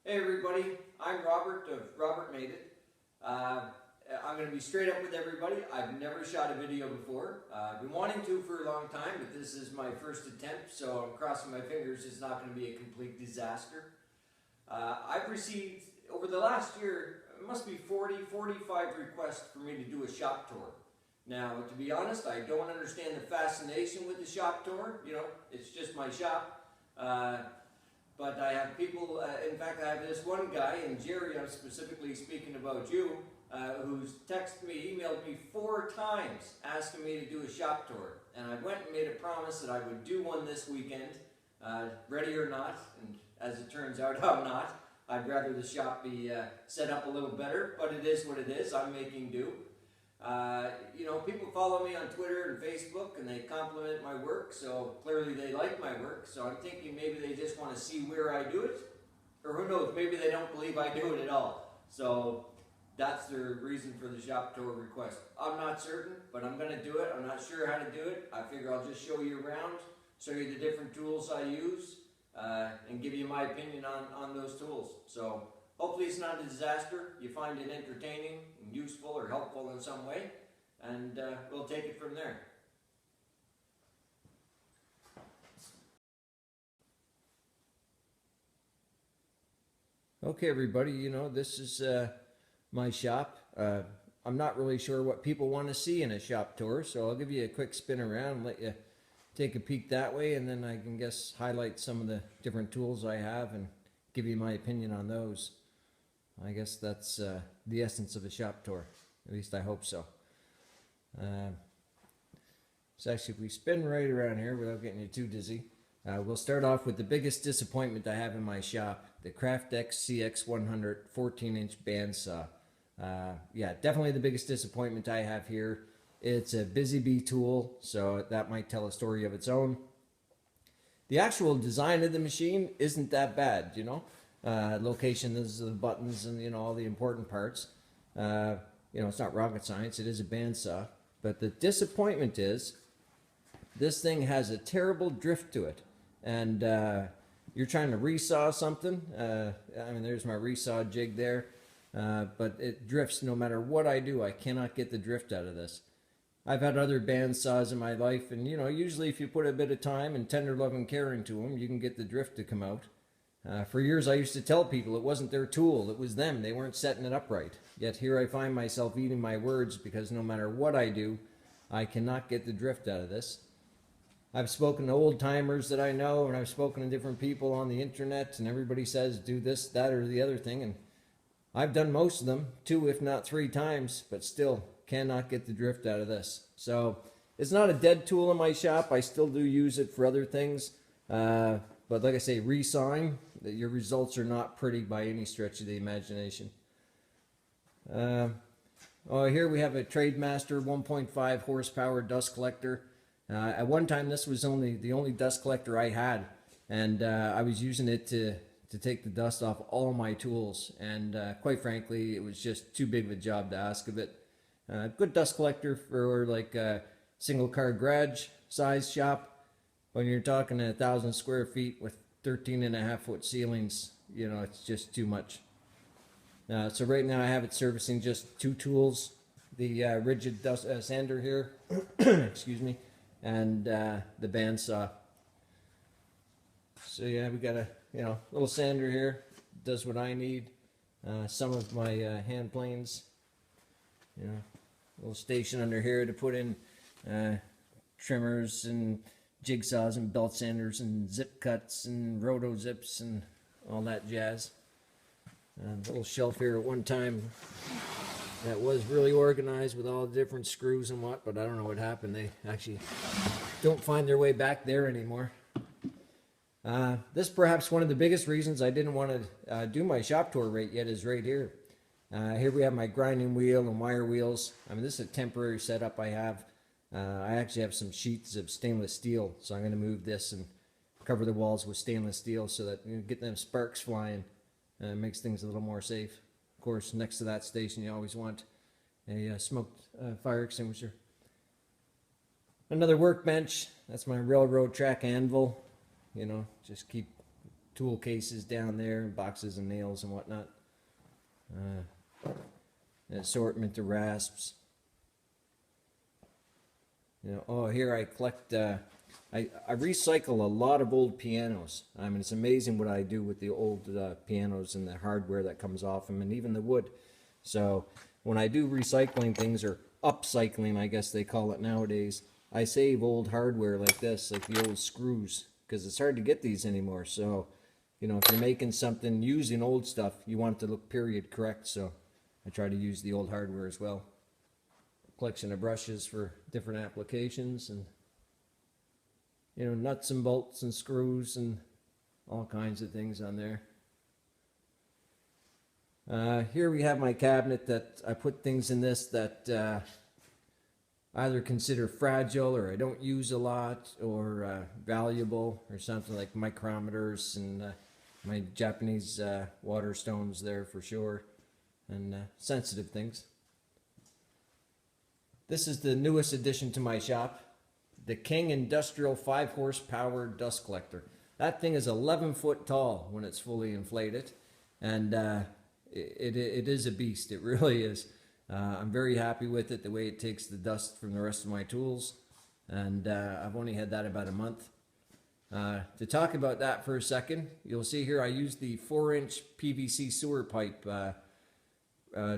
Hey everybody, I'm Robert of Robert Made It. I'm going to be straight up with everybody. I've never shot a video before. I've been wanting to for a long time, but this is my first attempt, so I'm crossing my fingers it's not going to be a complete disaster. I've received, over the last year, it must be 45 requests for me to do a shop tour. Now, to be honest, I don't understand the fascination with the shop tour. You know, it's just my shop. But I have people, in fact I have this one guy, and Jerry, I'm specifically speaking about you, who's texted me, emailed me 4 times asking me to do a shop tour. And I went and made a promise that I would do one this weekend, ready or not, and as it turns out I'm not. I'd rather the shop be set up a little better, but it is what it is. I'm making do. You know, people follow me on Twitter and Facebook and they compliment my work, so clearly they like my work. So I'm thinking maybe they just want to see where I do it, or who knows, maybe they don't believe I do it at all. So that's the reason for the shop tour request. I'm not certain, but I'm going to do it. I'm not sure how to do it. I figure I'll just show you around, show you the different tools I use, and give you my opinion on those tools. So hopefully it's not a disaster. You find it entertaining and useful or helpful in some way, and we'll take it from there. Okay everybody, you know, this is my shop. I'm not really sure what people want to see in a shop tour, so I'll give you a quick spin around and let you take a peek that way, and then I can guess highlight some of the different tools I have and give you my opinion on those. I guess that's the essence of a shop tour. At least I hope so. So actually, if we spin right around here without getting you too dizzy, we'll start off with the biggest disappointment I have in my shop, the CraftX CX100 14-inch bandsaw. Yeah, definitely the biggest disappointment I have here. It's a busy bee tool, so that might tell a story of its own. The actual design of the machine isn't that bad, you know. Location is the buttons and, you know, all the important parts. You know, it's not rocket science. It is a bandsaw. But the disappointment is this thing has a terrible drift to it. And you're trying to resaw something. I mean, there's my resaw jig there. But it drifts no matter what I do. I cannot get the drift out of this. I've had other bandsaws in my life, and, you know, usually if you put a bit of time and tender love and care into them, you can get the drift to come out. For years I used to tell people it wasn't their tool, it was them. They weren't setting it up right. Yet here I find myself eating my words because no matter what I do, I cannot get the drift out of this. I've spoken to old timers that I know, and I've spoken to different people on the internet, and everybody says do this, that, or the other thing, and I've done most of them 2 if not 3 times, but still cannot get the drift out of this. So it's not a dead tool in my shop. I still do use it for other things. But like I say, resawing, your results are not pretty by any stretch of the imagination. Oh, here we have a Trademaster 1.5 horsepower dust collector. At one time, this was the only dust collector I had, and I was using it to take the dust off all my tools. And quite frankly, it was just too big of a job to ask of it. Good dust collector for like a single car garage size shop. When you're talking 1,000 square feet with 13.5-foot ceilings, you know, it's just too much. So right now I have it servicing just 2 tools, the rigid dust sander here, excuse me, and the bandsaw. So yeah, we got a, you know, little sander here, does what I need. Some of my hand planes, you know, little station under here to put in trimmers and jigsaws and belt sanders and zip cuts and roto zips and all that jazz. A little shelf here at one time that was really organized with all the different screws and what, but I don't know what happened. They actually don't find their way back there anymore. This perhaps one of the biggest reasons I didn't want to do my shop tour right yet is right here. Here we have my grinding wheel and wire wheels. I mean, this is a temporary setup I have. I actually have some sheets of stainless steel, so I'm going to move this and cover the walls with stainless steel so that you get them sparks flying. It makes things a little more safe. Of course, next to that station you always want a smoked fire extinguisher. Another workbench, that's my railroad track anvil. You know, just keep tool cases down there, boxes and nails and whatnot. An assortment of rasps. You know, oh, here I collect, I recycle a lot of old pianos. I mean, it's amazing what I do with the old pianos and the hardware that comes off them, and even the wood. So when I do recycling things, or upcycling, I guess they call it nowadays, I save old hardware like this, like the old screws, because it's hard to get these anymore. So, you know, if you're making something using old stuff, you want it to look period correct. So I try to use the old hardware as well. Collection of brushes for different applications, and you know, nuts and bolts and screws and all kinds of things on there. Here we have my cabinet that I put things in this that either consider fragile, or I don't use a lot, or valuable, or something, like micrometers and my Japanese water stones there for sure, and sensitive things. This is the newest addition to my shop, the King Industrial 5 horsepower dust collector. That thing is 11 foot tall when it's fully inflated, and it is a beast. It really is. I'm very happy with it, the way it takes the dust from the rest of my tools, and I've only had that about a month. To talk about that for a second, you'll see here I use the 4-inch PVC sewer pipe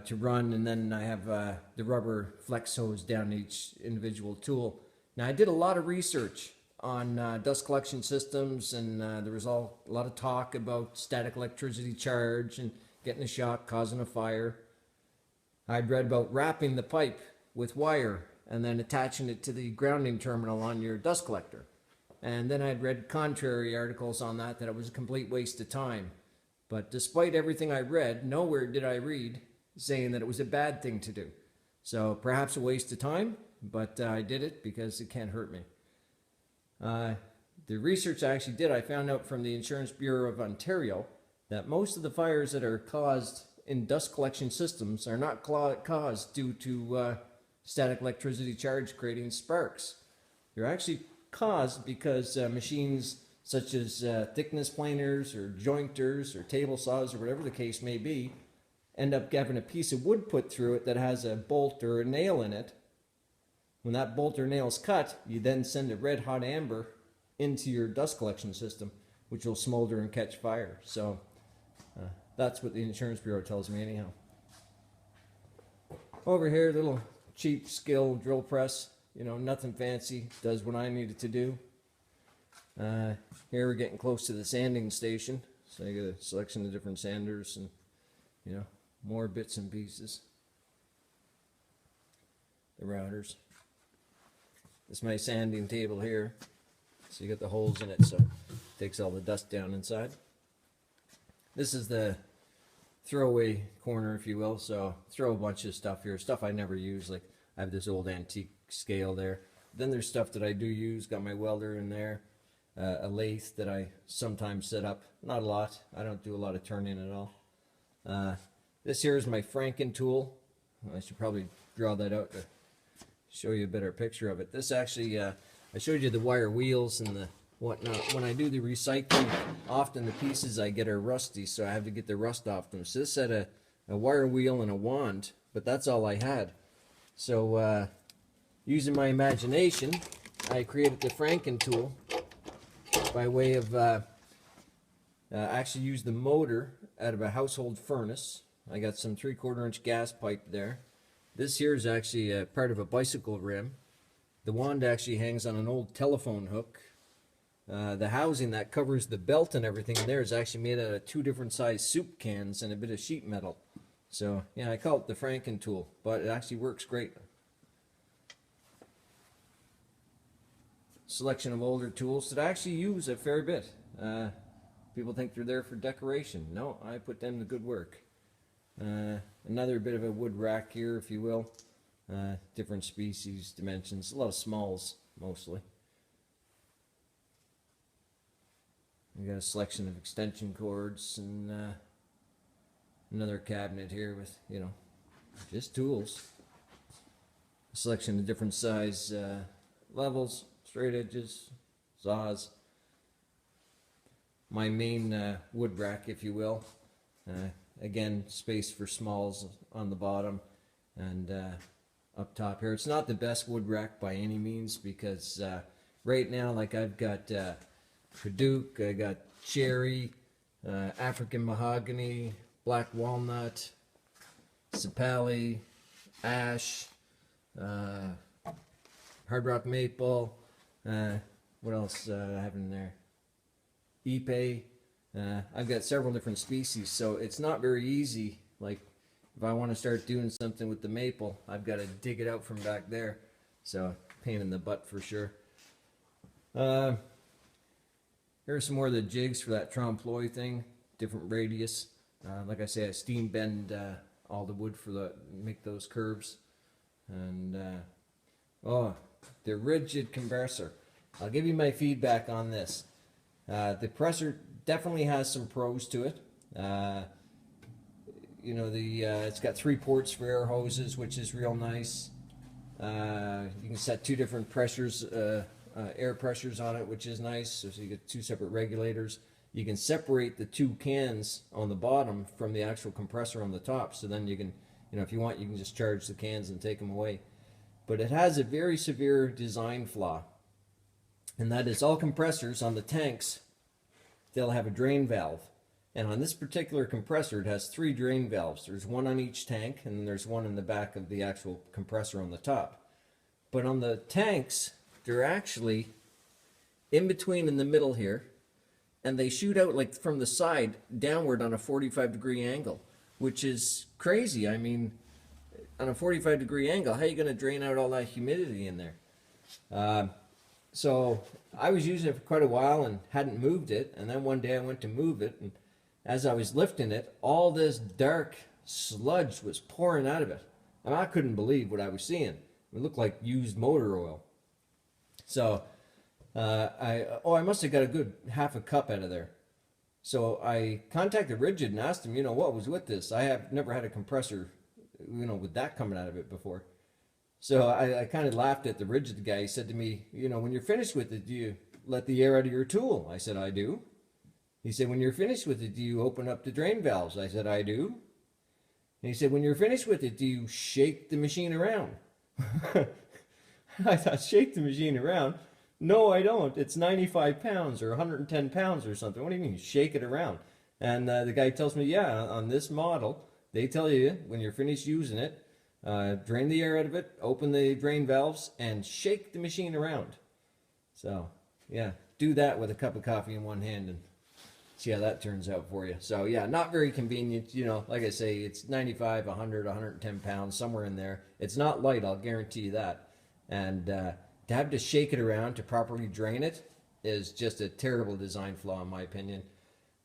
to run, and then I have the rubber flex hose down each individual tool. Now, I did a lot of research on dust collection systems, and there was a lot of talk about static electricity charge and getting a shock causing a fire. I'd read about wrapping the pipe with wire and then attaching it to the grounding terminal on your dust collector. And then I'd read contrary articles on that it was a complete waste of time. But despite everything I read, nowhere did I read saying that it was a bad thing to do. So perhaps a waste of time, but I did it because it can't hurt me. The research I actually did, I found out from the Insurance Bureau of Ontario that most of the fires that are caused in dust collection systems are not caused due to static electricity charge creating sparks. They're actually caused because machines such as thickness planers or jointers or table saws or whatever the case may be end up having a piece of wood put through it that has a bolt or a nail in it. When that bolt or nail is cut, you then send a red hot amber into your dust collection system, which will smolder and catch fire. So that's what the Insurance Bureau tells me anyhow. Over here, little cheap skill drill press, you know, nothing fancy, does what I need it to do. Here we're getting close to the sanding station, so I got a selection of different sanders and, you know, more bits and pieces. The routers. This is my sanding table here. So you got the holes in it, so it takes all the dust down inside. This is the throwaway corner, if you will. So throw a bunch of stuff here, stuff I never use. Like I have this old antique scale there. Then there's stuff that I do use. Got my welder in there, a lathe that I sometimes set up. Not a lot. I don't do a lot of turning at all. This here is my Franken tool. I should probably draw that out to show you a better picture of it. This actually, I showed you the wire wheels and the whatnot. When I do the recycling, often the pieces I get are rusty, so I have to get the rust off them. So this had a wire wheel and a wand, but that's all I had. So using my imagination, I created the Franken tool by way of actually use the motor out of a household furnace. I got some 3/4 inch gas pipe there. This here is actually part of a bicycle rim. The wand actually hangs on an old telephone hook. The housing that covers the belt and everything there is actually made out of 2 different size soup cans and a bit of sheet metal. So yeah, I call it the Franken tool, but it actually works great. Selection of older tools that I actually use a fair bit. People think they're there for decoration. No, I put them to good work. Another bit of a wood rack here, if you will. Different species, dimensions, a lot of smalls mostly. We got a selection of extension cords and another cabinet here with, you know, just tools. A selection of different size levels, straight edges, saws. my main wood rack, if you will. Again, space for smalls on the bottom and up top here. It's not the best wood rack by any means because right now, like I've got Padauk, I got cherry, African mahogany, black walnut, sapali, ash, hard rock maple. What else I have in there? Ipe. I've got several different species, so it's not very easy. Like if I want to start doing something with the maple, I've got to dig it out from back there. So pain in the butt for sure. Here's some more of the jigs for that trompe-l'oeil thing, different radius. Like I say, I steam bend all the wood for make those curves. And oh, the rigid compressor. I'll give you my feedback on this. The compressor definitely has some pros to it. You know, it's got 3 ports for air hoses, which is real nice. You can set 2 different pressures, air pressures on it, which is nice. So you get 2 separate regulators. You can separate the 2 cans on the bottom from the actual compressor on the top. So then you can, you know, if you want, you can just charge the cans and take them away. But it has a very severe design flaw, and that is all compressors on the tanks, they'll have a drain valve. And on this particular compressor, it has 3 drain valves. There's one on each tank, and then there's one in the back of the actual compressor on the top. But on the tanks, they're actually in between in the middle here, and they shoot out like from the side downward on a 45-degree angle, which is crazy. I mean, on a 45-degree angle, how are you going to drain out all that humidity in there? So I was using it for quite a while and hadn't moved it, and then one day I went to move it, and as I was lifting it, all this dark sludge was pouring out of it. And I couldn't believe what I was seeing. It looked like used motor oil. So I must have got a good half a cup out of there. So I contacted Rigid and asked him, you know, what was with this? I have never had a compressor, you know, with that coming out of it before. So I kind of laughed at the Rigid guy. He said to me, you know, when you're finished with it, do you let the air out of your tool? I said, I do. He said, when you're finished with it, do you open up the drain valves? I said, I do. And he said, when you're finished with it, do you shake the machine around? I thought, shake the machine around? No, I don't. It's 95 pounds or 110 pounds or something. What do you mean, shake it around? And the guy tells me, yeah, on this model, they tell you when you're finished using it, drain the air out of it, open the drain valves, and shake the machine around. So, yeah, do that with a cup of coffee in one hand and see how that turns out for you. So, yeah, not very convenient. You know, like I say, it's 95, 100, 110 pounds, somewhere in there. It's not light, I'll guarantee you that. And to have to shake it around to properly drain it is just a terrible design flaw, in my opinion.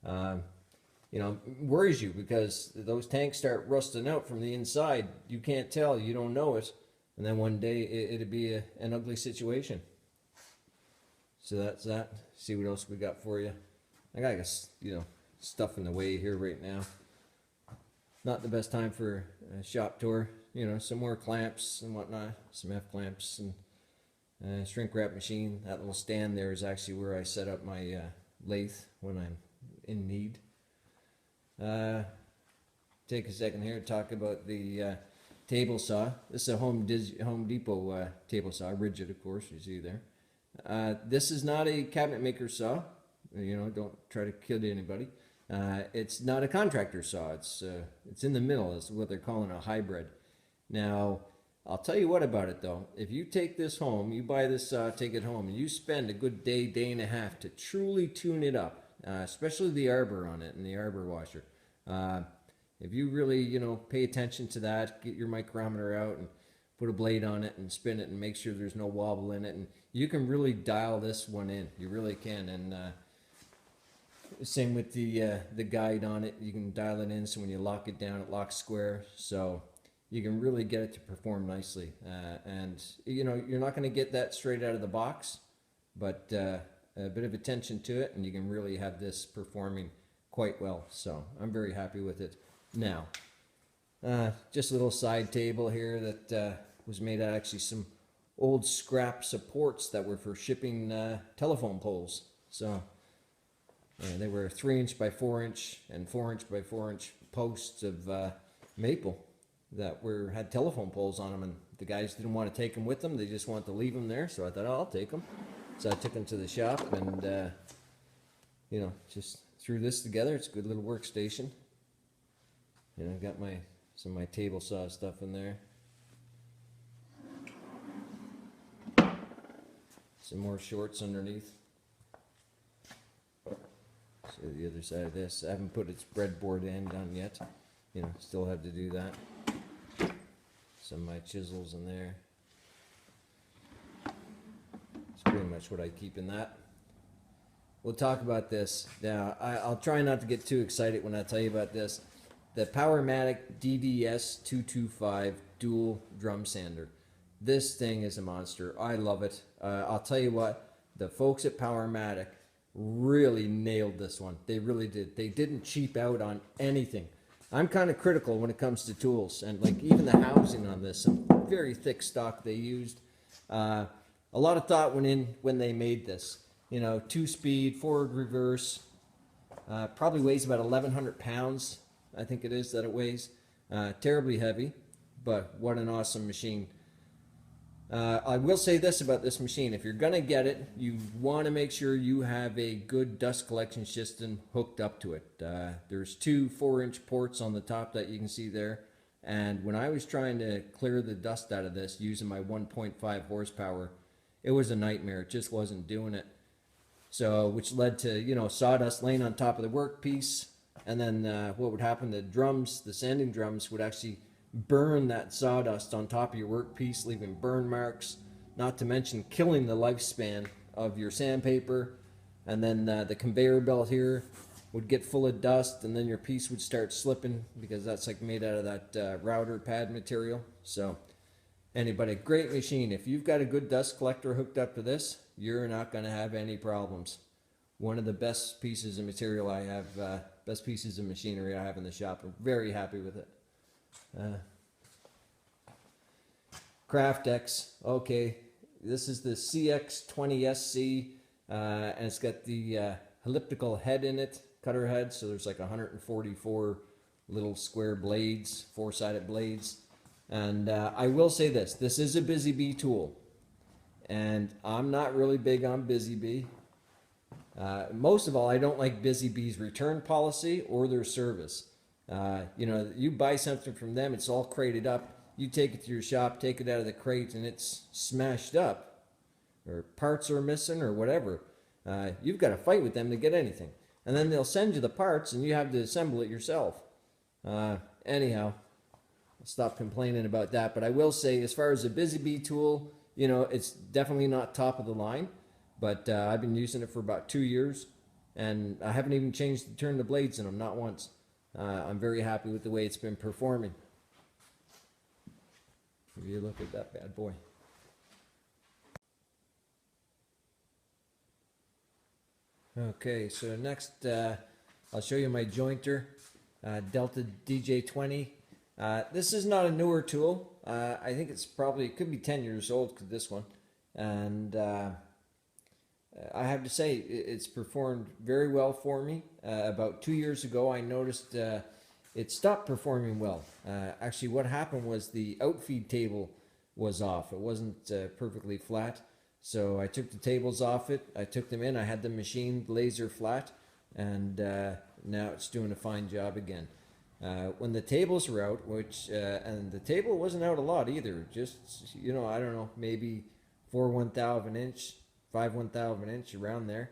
You know, worries you because those tanks start rusting out from the inside. You can't tell, you don't know it, and then one day it'd be an ugly situation. So that's that. See what else we got for you. I got, you know, stuff in the way here right now. Not the best time for a shop tour. You know, some more clamps and whatnot, some F clamps and shrink wrap machine. That little stand there is actually where I set up my lathe when I'm in need. Take a second here to talk about the table saw. This is a Home Depot table saw, Rigid, of course, you see there. This is not a cabinet maker saw. You know, don't try to kill anybody. It's not a contractor saw. It's in the middle. It's what they're calling a hybrid. Now, I'll tell you what about it though. If you take this home, you buy this saw, take it home, and you spend a good day, day and a half to truly tune it up, especially the arbor on it and the arbor washer. If you really, you know, pay attention to that, get your micrometer out and put a blade on it and spin it and make sure there's no wobble in it, and you can really dial this one in. You really can. And same with the guide on it. You can dial it in so when you lock it down, it locks square. So you can really get it to perform nicely. And, you know, you're not going to get that straight out of the box, but a bit of attention to it, and you can really have this performing quite well. So I'm very happy with it. Now, just a little side table here that was made out of actually some old scrap supports that were for shipping telephone poles. So And they were 3" by 4" and 4" by 4" posts of maple that had telephone poles on them, and the guys didn't want to take them with them. They just wanted to leave them there. So I thought, oh, I'll take them. So I took them to the shop and just threw this together. It's a good little workstation. Got some of my table saw stuff in there. Some more shorts underneath. So the other side of this, I haven't put its breadboard end on yet. Still have to do that. Some of my chisels in there. It's pretty much what I keep in that. We'll talk about this. Now, I'll try not to get too excited when I tell you about this. The Powermatic DDS 225 dual drum sander. This thing is a monster. I love it. I'll tell you what, the folks at Powermatic really nailed this one. They really did. They didn't cheap out on anything. I'm kind of critical when it comes to tools, and like even the housing on this, some very thick stock they used. A lot of thought went in when they made this. 2-speed, forward, reverse. Probably weighs about 1,100 pounds. I think it is that it weighs. Terribly heavy, but what an awesome machine. I will say this about this machine. If you're going to get it, you want to make sure you have a good dust collection system hooked up to it. There's 2 4" ports on the top that you can see there. And when I was trying to clear the dust out of this using my 1.5 horsepower, it was a nightmare. It just wasn't doing it. So, which led to, sawdust laying on top of the workpiece. And then what would happen, the sanding drums would actually burn that sawdust on top of your workpiece, leaving burn marks, not to mention killing the lifespan of your sandpaper. And then the conveyor belt here would get full of dust, and then your piece would start slipping because that's like made out of that router pad material. So anybody, great machine. If you've got a good dust collector hooked up to this, you're not going to have any problems. One of the best pieces of material I have, best pieces of machinery I have in the shop. I'm very happy with it. Craft X, okay, this is the CX20SC, and it's got the elliptical head in it, cutter head, so there's like 144 little square blades, 4-sided blades. And I will say this is a Busy Bee tool, and I'm not really big on Busy Bee. Most of all, I don't like Busy Bee's return policy or their service. You buy something from them, it's all crated up. You take it to your shop, take it out of the crate, and it's smashed up, or parts are missing, or whatever. You've got to fight with them to get anything. And then they'll send you the parts, and you have to assemble it yourself. Anyhow, I'll stop complaining about that. But I will say, as far as a Busy Bee tool, it's definitely not top of the line. But I've been using it for about 2 years, and I haven't even turned the blades in them, not once. I'm very happy with the way it's been performing. If you look at that bad boy. Okay, so next I'll show you my jointer, Delta DJ20. This is not a newer tool. I think it could be 10 years old, this one. And I have to say, it's performed very well for me. About 2 years ago, I noticed it stopped performing well. Actually, what happened was the outfeed table was off. It wasn't perfectly flat. So I took the tables off it. I took them in. I had them machined laser flat. And now it's doing a fine job again. When the tables were out, and the table wasn't out a lot either. Just, I don't know, maybe 4 1/8 of an inch, 5 1/8 of an inch, around there.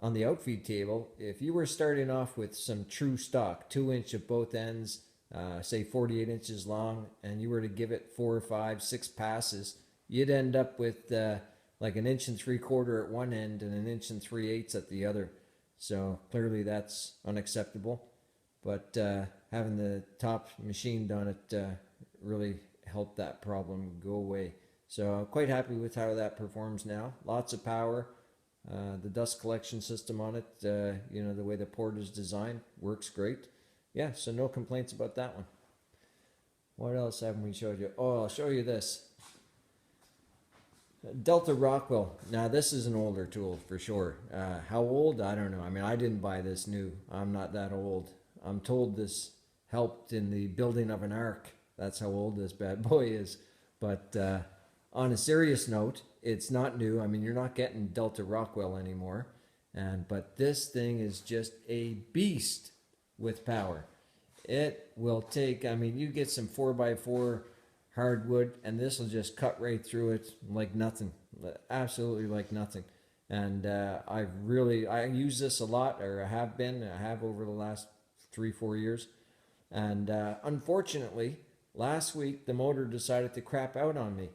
On the outfeed table, if you were starting off with some true stock, 2 inch at both ends, say 48 inches long, and you were to give it 4 or 5, 6 passes, you'd end up with like 1 3/4 at one end and 1 3/8 at the other. So clearly that's unacceptable. But having the top machined on it really helped that problem go away. So I'm quite happy with how that performs now. Lots of power. The dust collection system on it, the way the port is designed, works great. Yeah, so no complaints about that one. What else haven't we showed you? Oh, I'll show you this. Delta Rockwell. Now this is an older tool for sure. How old? I don't know. I mean, I didn't buy this new. I'm not that old. I'm told this helped in the building of an ark. That's how old this bad boy is. But on a serious note, it's not new. I mean, you're not getting Delta Rockwell anymore. But this thing is just a beast with power. It will take, I mean, you get some 4x4 hardwood and this will just cut right through it like nothing. Absolutely like nothing. And I use this a lot, or I have over the last 3-4 years. And unfortunately, last week the motor decided to crap out on me.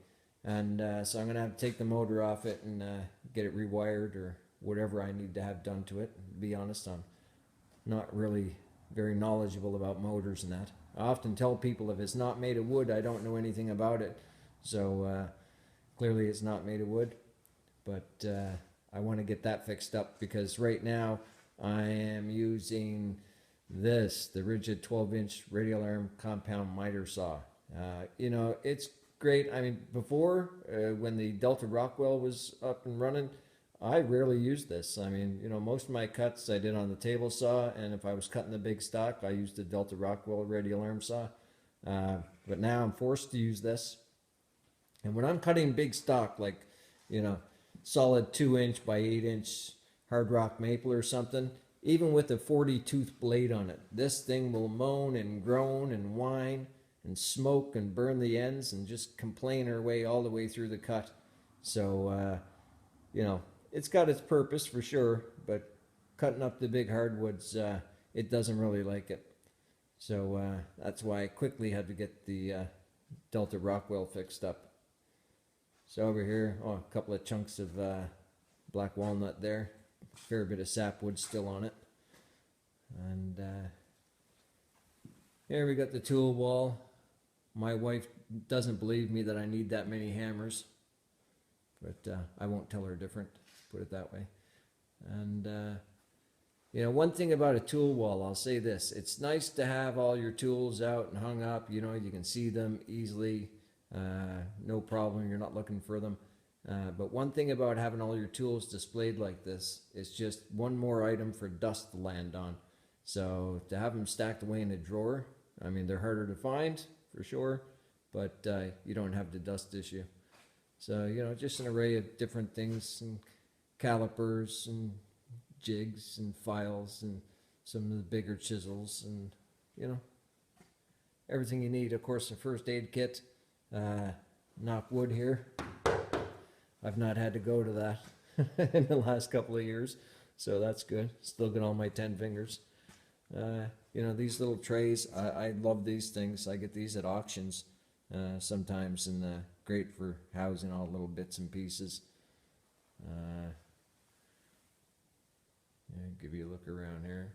And so I'm going to have to take the motor off it and get it rewired or whatever I need to have done to it. To be honest, I'm not really very knowledgeable about motors and that. I often tell people if it's not made of wood, I don't know anything about it. So clearly it's not made of wood. But I want to get that fixed up because right now I am using the rigid 12-inch radial arm compound miter saw. It's great. I mean, before, when the Delta Rockwell was up and running, I rarely used this. I mean, most of my cuts I did on the table saw, and if I was cutting the big stock, I used the Delta Rockwell radial arm saw. But now I'm forced to use this. And when I'm cutting big stock, like, solid 2-inch by 8-inch hard rock maple or something, even with a 40-tooth blade on it, this thing will moan and groan and whine and smoke and burn the ends and just complain her way all the way through the cut. So, it's got its purpose for sure, but cutting up the big hardwoods, it doesn't really like it. So that's why I quickly had to get the Delta Rockwell fixed up. So over here, a couple of chunks of black walnut there. Fair bit of sapwood still on it. And here we got the tool wall. My wife doesn't believe me that I need that many hammers, but I won't tell her different, put it that way. And one thing about a tool wall, I'll say this: it's nice to have all your tools out and hung up. You can see them easily, no problem. You're not looking for them. But one thing about having all your tools displayed like this is just one more item for dust to land on. So to have them stacked away in a drawer, I mean, they're harder to find for sure, but you don't have the dust issue. So, just an array of different things, and calipers and jigs and files and some of the bigger chisels and, everything you need. Of course, a first aid kit, knock wood here. I've not had to go to that in the last couple of years, so that's good. Still got all my 10 fingers. These little trays, I love these things. I get these at auctions sometimes, and great for housing all little bits and pieces. Give you a look around here.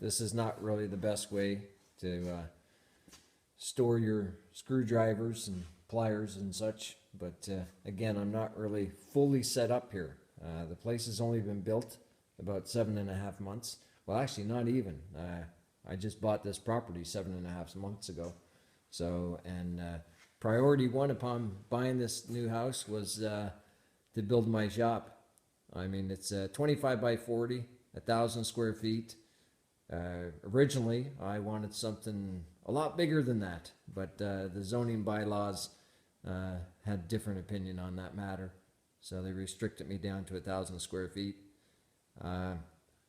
This is not really the best way to store your screwdrivers and pliers and such, but again, I'm not really fully set up here. The place has only been built about 7.5 months. Well, actually, not even. I just bought this property 7.5 months ago. So, and priority one upon buying this new house was to build my shop. I mean, it's 25 by 40, 1,000 square feet. Originally, I wanted something a lot bigger than that, but the zoning bylaws had different opinion on that matter, so they restricted me down to 1,000 square feet. I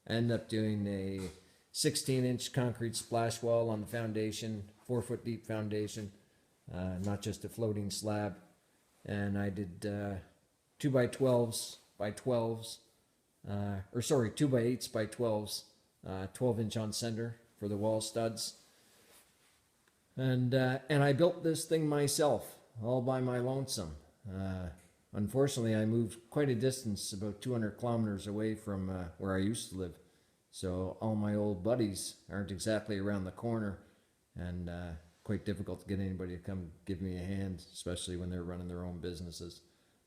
ended up doing a 16-inch concrete splash wall on the foundation, 4-foot deep foundation, not just a floating slab. And I did 2 by 12s by 12s, 2 by 8s by 12s, 12-inch on center for the wall studs. And I built this thing myself, all by my lonesome. Unfortunately, I moved quite a distance, about 200 kilometers away from where I used to live. So all my old buddies aren't exactly around the corner, and quite difficult to get anybody to come give me a hand, especially when they're running their own businesses.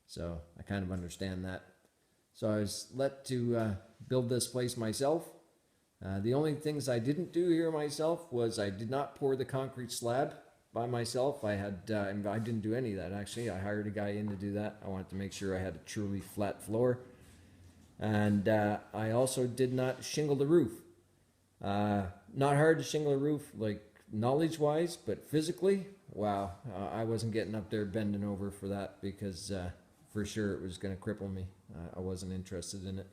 So I kind of understand that. So I was let to build this place myself. The only things I didn't do here myself was I did not pour the concrete slab by myself. I didn't do any of that actually. I hired a guy in to do that. I wanted to make sure I had a truly flat floor. And I also did not shingle the roof. Not hard to shingle a roof, like knowledge-wise, but physically, wow, I wasn't getting up there bending over for that because for sure it was going to cripple me. I wasn't interested in it.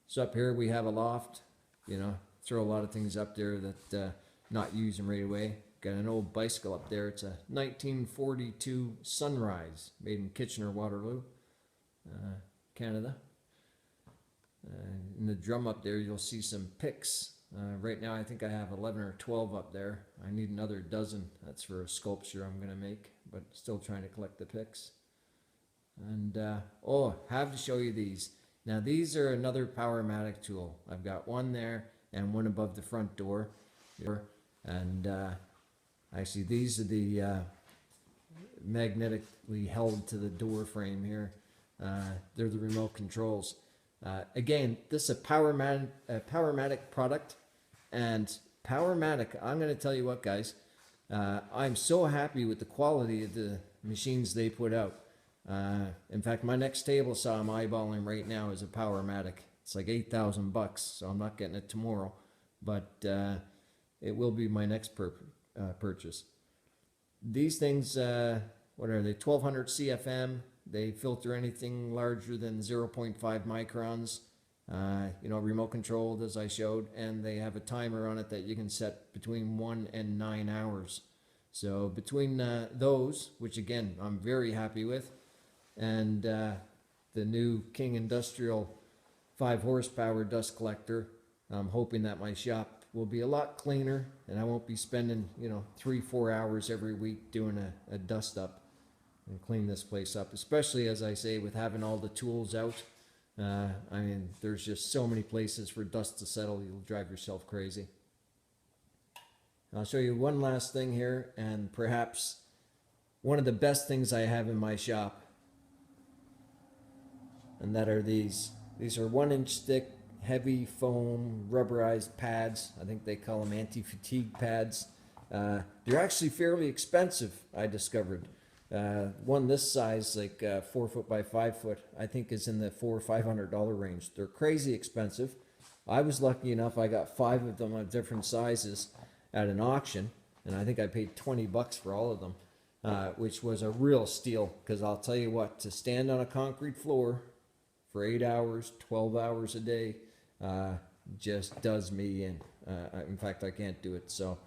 So up here we have a loft, you know, throw a lot of things up there that not use them right away. Got an old bicycle up there. It's a 1942 Sunrise made in Kitchener-Waterloo, Canada. In the drum up there, you'll see some picks. Right now, I think I have 11 or 12 up there. I need another dozen. That's for a sculpture I'm going to make, but still trying to collect the picks. And, oh, have to show you these. Now, these are another Powermatic tool. I've got one there and one above the front door. And actually, these are the magnetically held to the door frame here. They're the remote controls. Again, this is a Powermatic product, and Powermatic, I'm going to tell you what, guys, I'm so happy with the quality of the machines they put out. In fact, my next table saw I'm eyeballing right now is a Powermatic. It's like $8,000, so I'm not getting it tomorrow, but it will be my next purchase. These things, what are they? 1200 CFM. They filter anything larger than 0.5 microns, you know, remote controlled as I showed, and they have a timer on it that you can set between 1 and 9 hours. So between those, which again, I'm very happy with, and the new King Industrial 5 horsepower dust collector, I'm hoping that my shop will be a lot cleaner and I won't be spending, you know, 3-4 hours every week doing a dust up and clean this place up, especially as I say with having all the tools out. I mean, there's just so many places for dust to settle, you'll drive yourself crazy. I'll show you one last thing here, and perhaps one of the best things I have in my shop, and that are these. These are 1-inch thick, heavy foam, rubberized pads. I think they call them anti-fatigue pads. They're actually fairly expensive, I discovered. One this size, like 4 foot by 5 foot, I think is in the $400 or $500 range. They're crazy expensive. I was lucky enough, I got 5 of them of different sizes at an auction, and I think I paid $20 for all of them, which was a real steal, because I'll tell you what, to stand on a concrete floor for 8 hours, 12 hours a day, just does me in. In fact, I can't do it. So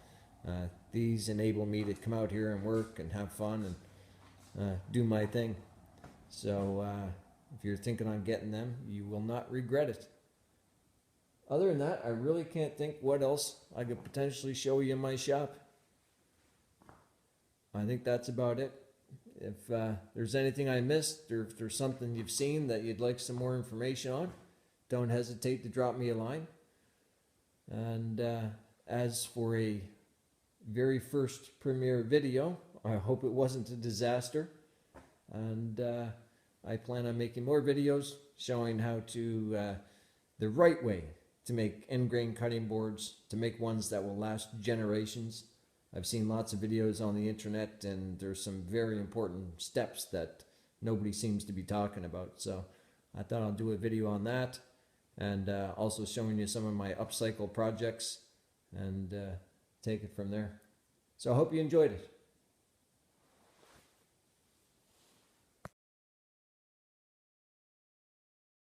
these enable me to come out here and work and have fun and do my thing. So if you're thinking on getting them, you will not regret it. Other than that, I really can't think what else I could potentially show you in my shop. I think that's about it. If there's anything I missed, or if there's something you've seen that you'd like some more information on, don't hesitate to drop me a line. And as for a very first premiere video, I hope it wasn't a disaster, and I plan on making more videos showing how to, the right way to make end grain cutting boards, to make ones that will last generations. I've seen lots of videos on the internet, and there's some very important steps that nobody seems to be talking about. So I thought I'll do a video on that, and also showing you some of my upcycle projects, and take it from there. So I hope you enjoyed it.